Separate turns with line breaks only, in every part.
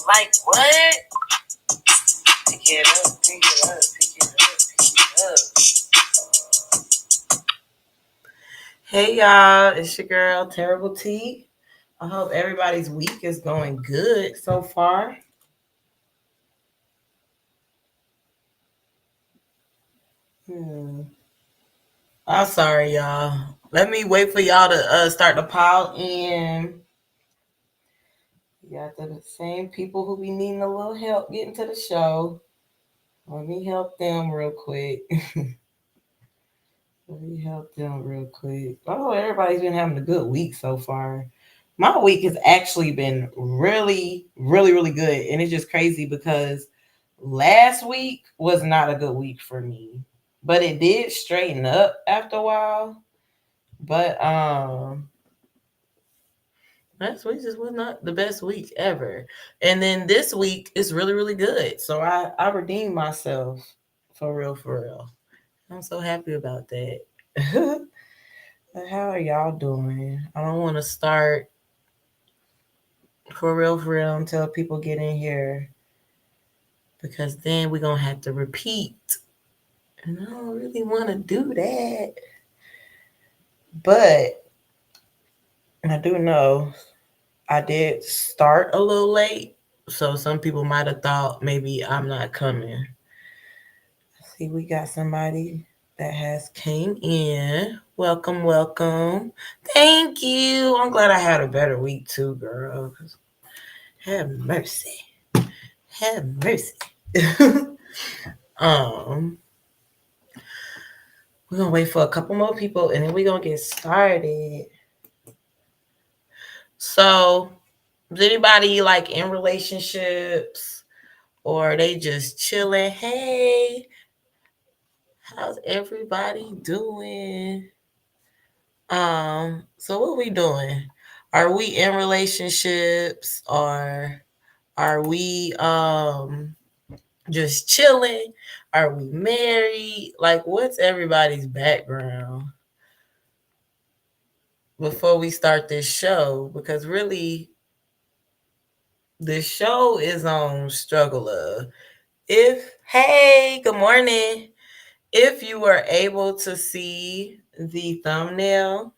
Like what? Pick it up, pick it up, pick it up, pick it up. Hey y'all, it's your girl Terrible T. I hope everybody's week is going good so far. I'm sorry, y'all. Let me wait for y'all to start to pile in. You got the same people who be needing a little help getting to the show. Let me help them real quick. Oh, everybody's been having a good week so far. My week has actually been really, really, really good. And it's just crazy because last week was not a good week for me. But it did straighten up after a while. But last week just was not the best week ever. And then this week is really, really good. So I redeemed myself for real, for real. I'm so happy about that. How are y'all doing? I don't want to start for real until people get in here because then we're going to have to repeat. And I don't really want to do that. But I do know I did start a little late. So some people might have thought maybe I'm not coming. See, we got somebody that has came in. Welcome, welcome. Thank you. I'm glad I had a better week too, girl. Have mercy. Have mercy. um, we're gonna wait for a couple more people and then we're gonna get started. So, is anybody like in relationships or they just chilling? Hey, how's everybody doing? So what we doing? Are we in relationships or are we just chilling? Are we married? Like what's everybody's background before we start this show? Because really this show is on Struggle Love. Hey, good morning. If you were able to see the thumbnail,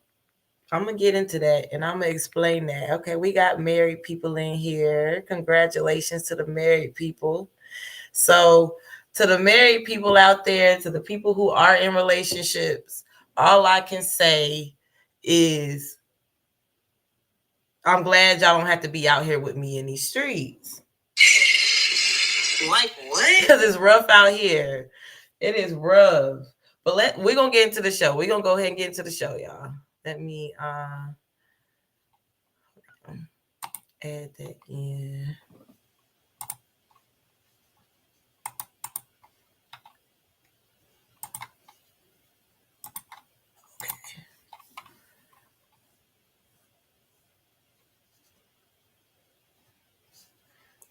I'm going to get into that and I'm going to explain that. Okay, we got married people in here. Congratulations to the married people. So, to the married people out there, to the people who are in relationships, all I can say is I'm glad y'all don't have to be out here with me in these streets. Like what? Because it's rough out here. It is rough. But we're going to get into the show. We're going to go ahead and get into the show, y'all. Let me add that in.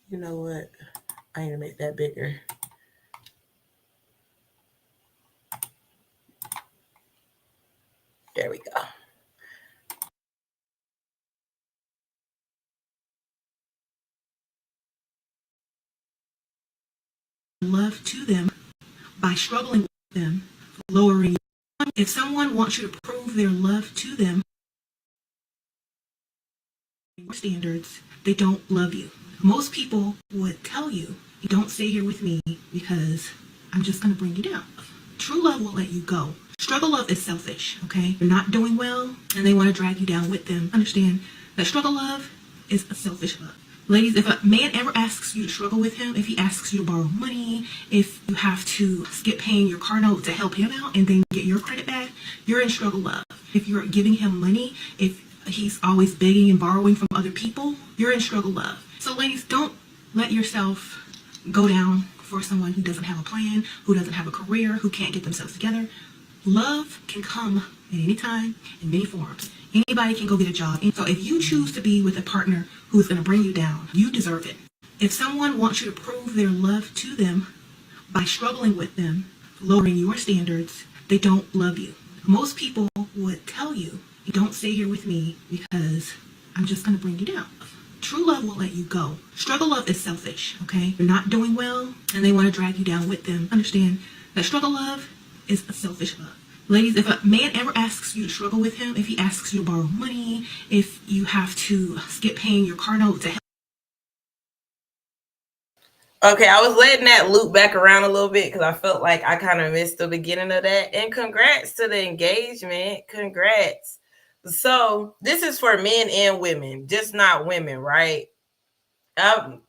You know what? I need to make that bigger. There we go.
Love to them by struggling with them, lowering. If someone wants you to prove their love to them, standards, they don't love you. Most people would tell you, don't stay here with me because I'm just going to bring you down. True love will let you go. Struggle love is selfish, okay? You're not doing well and they want to drag you down with them. Understand that struggle love is a selfish love. Ladies, if a man ever asks you to struggle with him, if he asks you to borrow money, if you have to skip paying your car note to help him out and then get your credit back, you're in struggle love. If you're giving him money, if he's always begging and borrowing from other people, you're in struggle love. So ladies, don't let yourself go down for someone who doesn't have a plan, who doesn't have a career, who can't get themselves together. Love can come at any time, in many forms. Anybody can go get a job. And so if you choose to be with a partner who's going to bring you down, you deserve it. If someone wants you to prove their love to them by struggling with them, lowering your standards, they don't love you. Most people would tell you, don't stay here with me because I'm just going to bring you down. True love will let you go. Struggle love is selfish, okay? You're not doing well and they want to drag you down with them. Understand that struggle love is a selfish love. Ladies, if a man ever asks you to struggle with him, if he asks you to borrow money, if you have to skip paying your car note to help.
Okay, I was letting that loop back around a little bit because I felt like I kind of missed the beginning of that. And congrats to the engagement. Congrats. So this is for men and women, just not women, right? I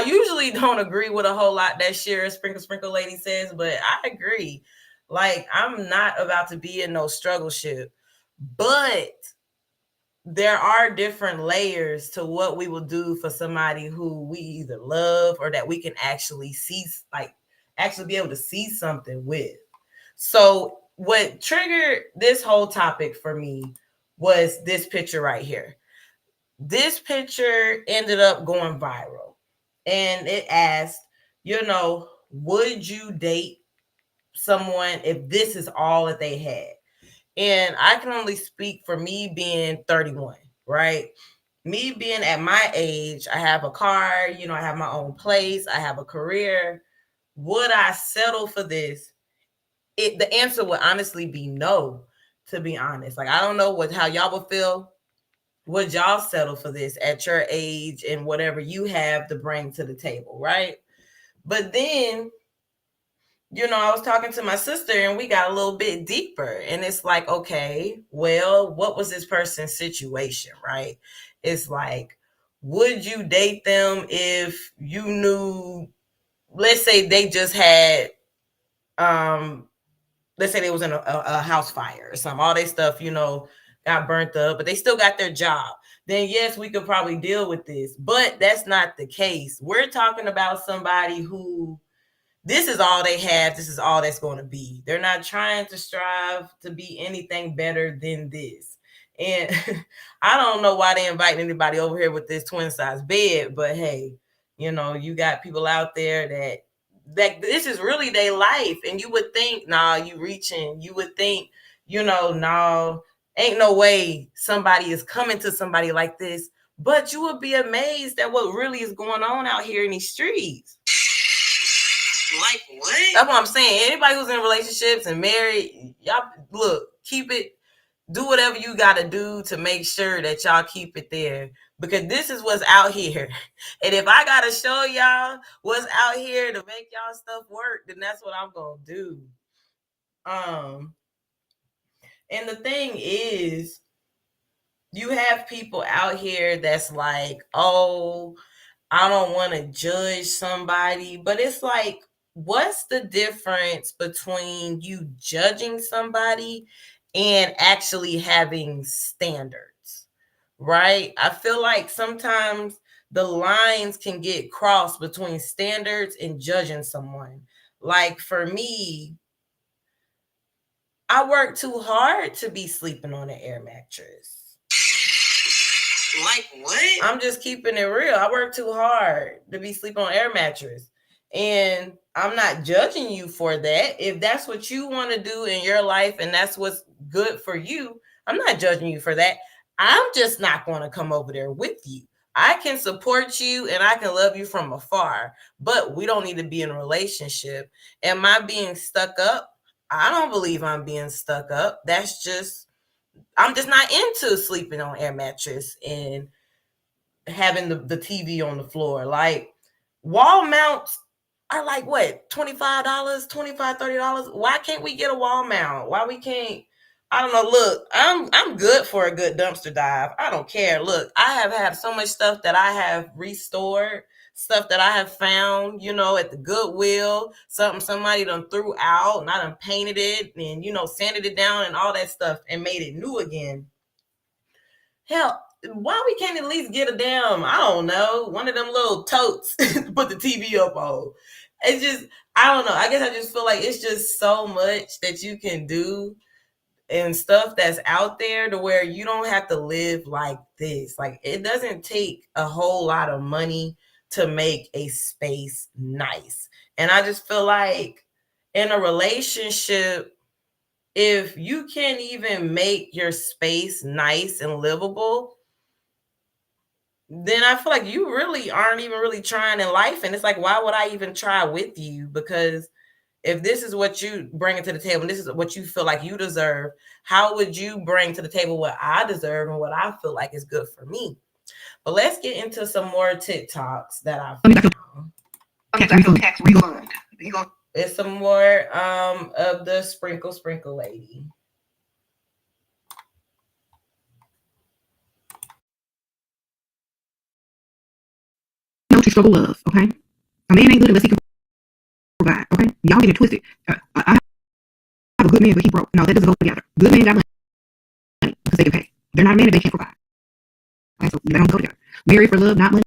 usually don't agree with a whole lot that Shira Sprinkle Lady says, but I agree. Like, I'm not about to be in no struggle ship, but there are different layers to what we will do for somebody who we either love or that we can actually see, like actually be able to see something with. So what triggered this whole topic for me was this picture right here. This picture ended up going viral and it asked, would you date someone if this is all that they had? And I can only speak for me being 31, right? Me being at my age, I have a car, I have my own place, I have a career. Would I settle for this? The answer would honestly be no, to be honest. Like, I don't know how y'all would feel. Would y'all settle for this at your age and whatever you have to bring to the table, right? But then, I was talking to my sister and we got a little bit deeper. And it's like, okay, well, what was this person's situation, right? It's like, would you date them if you knew, let's say they just had, let's say they was in a house fire or something, all their stuff, got burnt up, but they still got their job. Then yes, we could probably deal with this, but that's not the case. We're talking about somebody who this is all they have. This is all that's going to be. They're not trying to strive to be anything better than this. And I don't know why they invite anybody over here with this twin size bed, but hey, you got people out there that this is really their life. And you would think, nah, you reaching. You would think, nah, ain't no way somebody is coming to somebody like this. But you would be amazed at what really is going on out here in these streets. Like what? That's what I'm saying. Anybody who's in relationships and married, y'all look, keep it, do whatever you got to do to make sure that y'all keep it there, because this is what's out here. And if I got to show y'all what's out here to make y'all stuff work, then that's what I'm going to do. And the thing is, you have people out here that's like, oh, I don't want to judge somebody, but it's like, what's the difference between you judging somebody and actually having standards, right? I feel like sometimes the lines can get crossed between standards and judging someone. Like for me, I work too hard to be sleeping on an air mattress. Like what? I'm just keeping it real. I work too hard to be sleeping on air mattress. And I'm not judging you for that. If that's what you want to do in your life and that's what's good for you, I'm not judging you for that. I'm just not going to come over there with you. I can support you and I can love you from afar, but we don't need to be in a relationship. Am I being stuck up? I don't believe I'm being stuck up. I'm just not into sleeping on air mattress and having the TV on the floor. Like, wall mounts are like what, $25, $25, $30. Why can't we get a wall mount? Why we can't? I don't know. Look, I'm good for a good dumpster dive. I don't care. Look, I have had so much stuff that I have restored, stuff that I have found, at the Goodwill, something somebody done threw out, and I done painted it and sanded it down and all that stuff and made it new again. Hell, why we can't at least get a damn, I don't know, one of them little totes to put the TV up on? It's just, I don't know. I guess I just feel like it's just so much that you can do and stuff that's out there to where you don't have to live like this. Like, it doesn't take a whole lot of money to make a space nice. And I just feel like in a relationship, if you can't even make your space nice and livable, then I feel like you really aren't even really trying in life. And it's like, why would I even try with you? Because if this is what you bring to the table and this is what you feel like you deserve, how would you bring to the table what I deserve and what I feel like is good for me? But let's get into some more TikToks that I found.
Tax refund.
It's some more of the sprinkle lady.
To struggle love, okay? A man ain't good unless he can provide, okay? Y'all get it twisted. I have a good man, but he broke. No, that doesn't go together. Good men got money because they can pay. They're not a man if they can't provide. Okay, so they don't go together. Married for love, not money.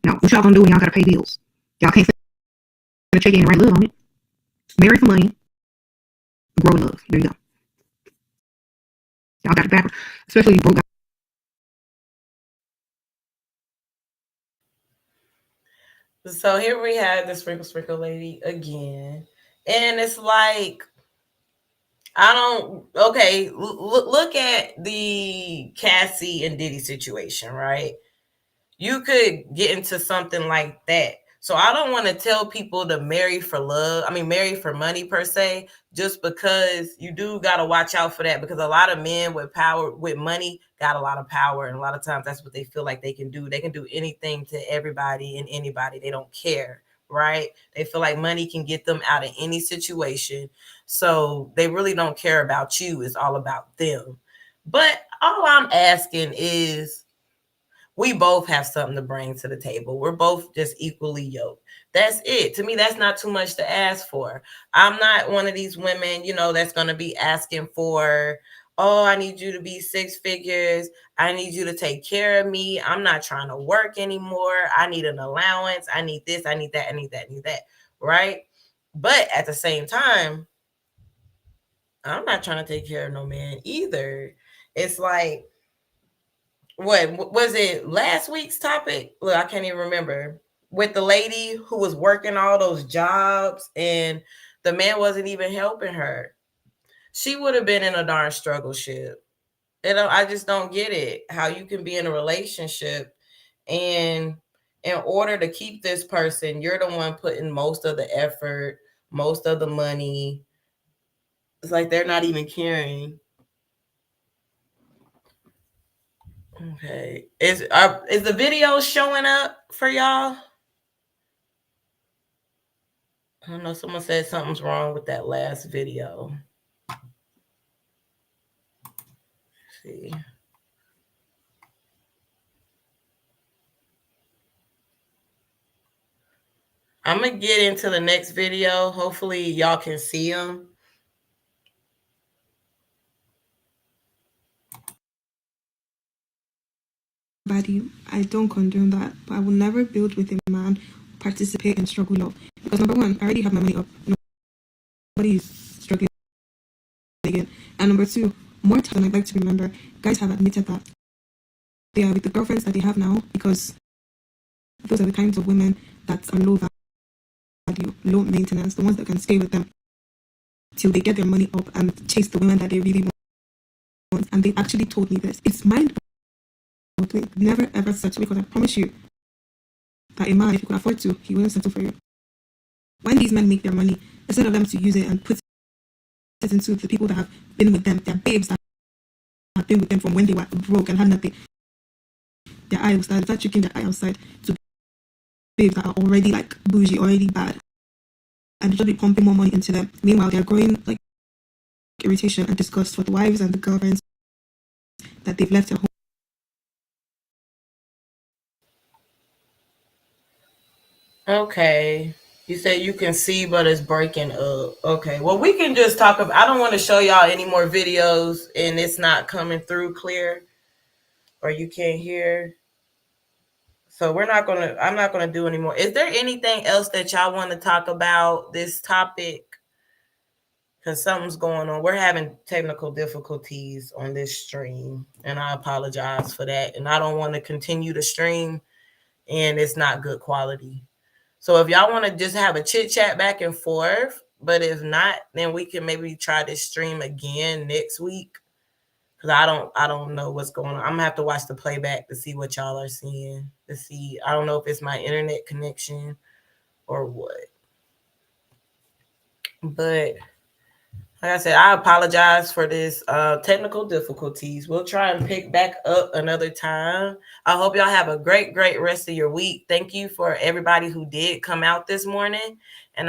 No, what y'all gonna do when y'all gotta pay bills? Y'all can't send a check in and write love on it. Married for money, grow love. There you go. Y'all got it backwards, especially broke guys.
So here we have the sprinkle lady again. And it's like, look at the Cassie and Diddy situation, right? You could get into something like that. So I don't want to tell people to marry for love. I mean, marry for money per se, just because you do got to watch out for that, because a lot of men with power, with money, got a lot of power. And a lot of times that's what they feel like they can do. They can do anything to everybody and anybody. They don't care, right? They feel like money can get them out of any situation. So they really don't care about you. It's all about them. But all I'm asking is, we both have something to bring to the table. We're both just equally yoked. That's it. To me, that's not too much to ask for. I'm not one of these women, that's going to be asking for, oh, I need you to be six figures. I need you to take care of me. I'm not trying to work anymore. I need an allowance. I need this. I need that. I need that. I need that. Right. But at the same time, I'm not trying to take care of no man either. It's like, what was it, last week's topic? Look, I can't even remember. With the lady who was working all those jobs and the man wasn't even helping her. She would have been in a darn struggle ship. I just don't get it. How you can be in a relationship and in order to keep this person, you're the one putting most of the effort, most of the money. It's like they're not even caring. Okay. Is the video showing up for y'all? I don't know. Someone said something's wrong with that last video. Let's see. I'm going to get into the next video. Hopefully y'all can see them.
Body, I don't condone that, but I will never build with a man who participate in struggle love. Because number one, I already have my money up. Nobody is struggling again. And number two, more time I'd like to remember, guys have admitted that they are with the girlfriends that they have now because those are the kinds of women that are low value, low maintenance, the ones that can stay with them till they get their money up and chase the women that they really want. And they actually told me this. It's mind blowing. Never ever settle, because I promise you that a man, if he could afford to, he wouldn't settle for you. When these men make their money, instead of them to use it and put it into the people that have been with them, their babes that have been with them from when they were broke and had nothing, their eye will start tricking their eye outside to babes that are already like bougie, already bad, and they'll just be pumping more money into them. Meanwhile, they're growing like irritation and disgust for the wives and the girlfriends that they've left at home.
Okay. You said you can see, but it's breaking up. Okay. Well, we can just talk about. I don't want to show y'all any more videos, and it's not coming through clear, or you can't hear. So we're not gonna. I'm not gonna do anymore. Is there anything else that y'all want to talk about this topic? Because something's going on. We're having technical difficulties on this stream, and I apologize for that. And I don't want to continue to stream, and it's not good quality. So if y'all want to just have a chit chat back and forth, but if not, then we can maybe try this stream again next week. Cause I don't know what's going on. I'm gonna have to watch the playback to see what y'all are seeing. To see, I don't know if it's my internet connection or what. But like I said, I apologize for this technical difficulties. We'll try and pick back up another time. I hope y'all have a great rest of your week. Thank you for everybody who did come out this morning. And